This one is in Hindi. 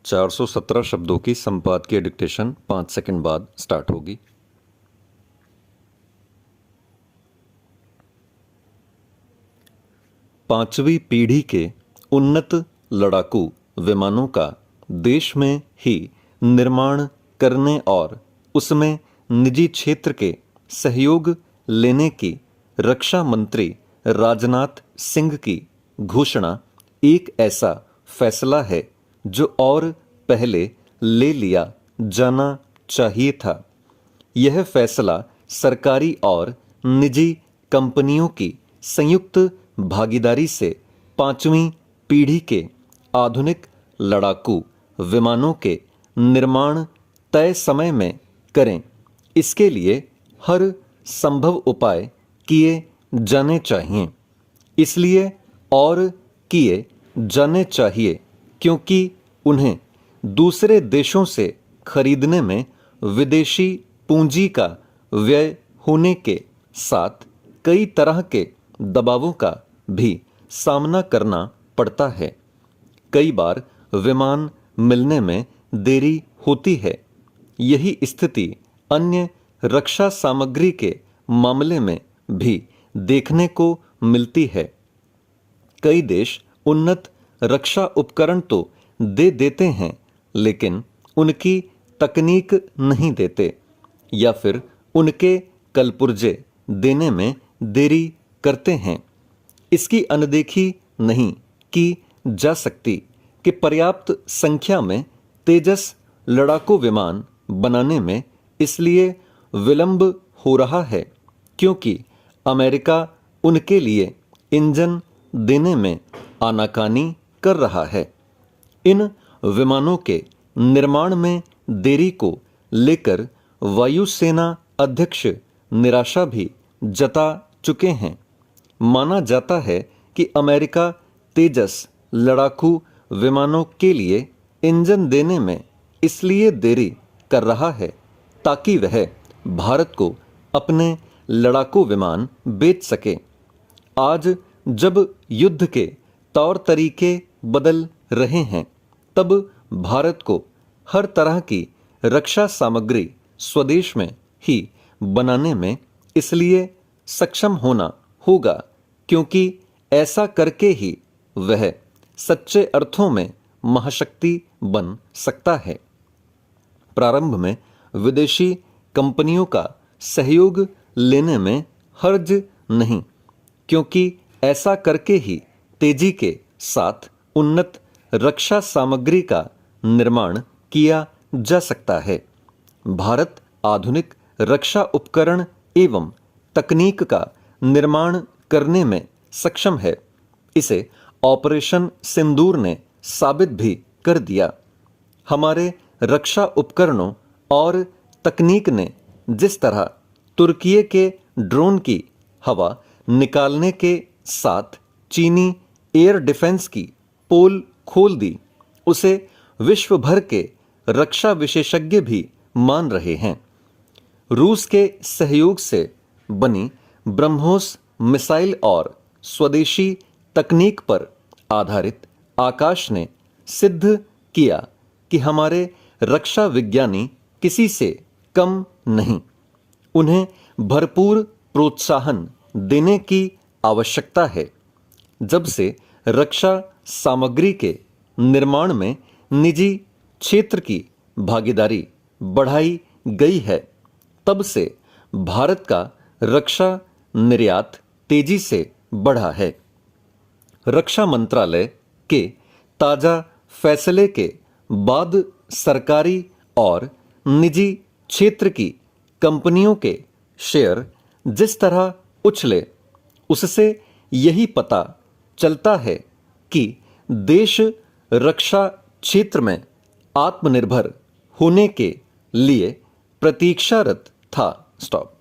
417 शब्दों की संपादकीय डिक्टेशन 5 सेकंड बाद स्टार्ट होगी। पांचवी पीढ़ी के उन्नत लड़ाकू विमानों का देश में ही निर्माण करने और उसमें निजी क्षेत्र के सहयोग लेने की रक्षा मंत्री राजनाथ सिंह की घोषणा एक ऐसा फैसला है जो और पहले ले लिया जाना चाहिए था। यह फैसला सरकारी और निजी कंपनियों की संयुक्त भागीदारी से पांचवी पीढ़ी के आधुनिक लड़ाकू विमानों के निर्माण तय समय में करें, इसके लिए हर संभव उपाय किए जाने चाहिए। इसलिए और किए जाने चाहिए क्योंकि उन्हें दूसरे देशों से खरीदने में विदेशी पूंजी का व्यय होने के साथ कई तरह के दबावों का भी सामना करना पड़ता है। कई बार विमान मिलने में देरी होती है। यही स्थिति अन्य रक्षा सामग्री के मामले में भी देखने को मिलती है। कई देश उन्नत रक्षा उपकरण तो दे देते हैं, लेकिन उनकी तकनीक नहीं देते या फिर उनके कलपुर्जे देने में देरी करते हैं। इसकी अनदेखी नहीं की जा सकती कि पर्याप्त संख्या में तेजस लड़ाकू विमान बनाने में इसलिए विलंब हो रहा है क्योंकि अमेरिका उनके लिए इंजन देने में आनाकानी कर रहा है। इन विमानों के निर्माण में देरी को लेकर वायुसेना अध्यक्ष निराशा भी जता चुके हैं। माना जाता है कि अमेरिका तेजस लड़ाकू विमानों के लिए इंजन देने में इसलिए देरी कर रहा है ताकि वह भारत को अपने लड़ाकू विमान बेच सके। आज जब युद्ध के तौर तरीके बदल रहे हैं, तब भारत को हर तरह की रक्षा सामग्री स्वदेश में ही बनाने में इसलिए सक्षम होना होगा क्योंकि ऐसा करके ही वह सच्चे अर्थों में महाशक्ति बन सकता है। प्रारंभ में विदेशी कंपनियों का सहयोग लेने में हर्ज नहीं, क्योंकि ऐसा करके ही तेजी के साथ उन्नत रक्षा सामग्री का निर्माण किया जा सकता है। भारत आधुनिक रक्षा उपकरण एवं तकनीक का निर्माण करने में सक्षम है। इसे ऑपरेशन सिंदूर ने साबित भी कर दिया। हमारे रक्षा उपकरणों और तकनीक ने जिस तरह तुर्की के ड्रोन की हवा निकालने के साथ चीनी एयर डिफेंस की पोल खोल दी, उसे विश्व भर के रक्षा विशेषज्ञ भी मान रहे हैं। रूस के सहयोग से बनी ब्रह्मोस मिसाइल और स्वदेशी तकनीक पर आधारित आकाश ने सिद्ध किया कि हमारे रक्षा विज्ञानी किसी से कम नहीं। उन्हें भरपूर प्रोत्साहन देने की आवश्यकता है। जब से रक्षा सामग्री के निर्माण में निजी क्षेत्र की भागीदारी बढ़ाई गई है, तब से भारत का रक्षा निर्यात तेजी से बढ़ा है। रक्षा मंत्रालय के ताजा फैसले के बाद सरकारी और निजी क्षेत्र की कंपनियों के शेयर जिस तरह उछले, उससे यही पता चलता है कि देश रक्षा क्षेत्र में आत्मनिर्भर होने के लिए प्रतीक्षारत था। स्टॉप।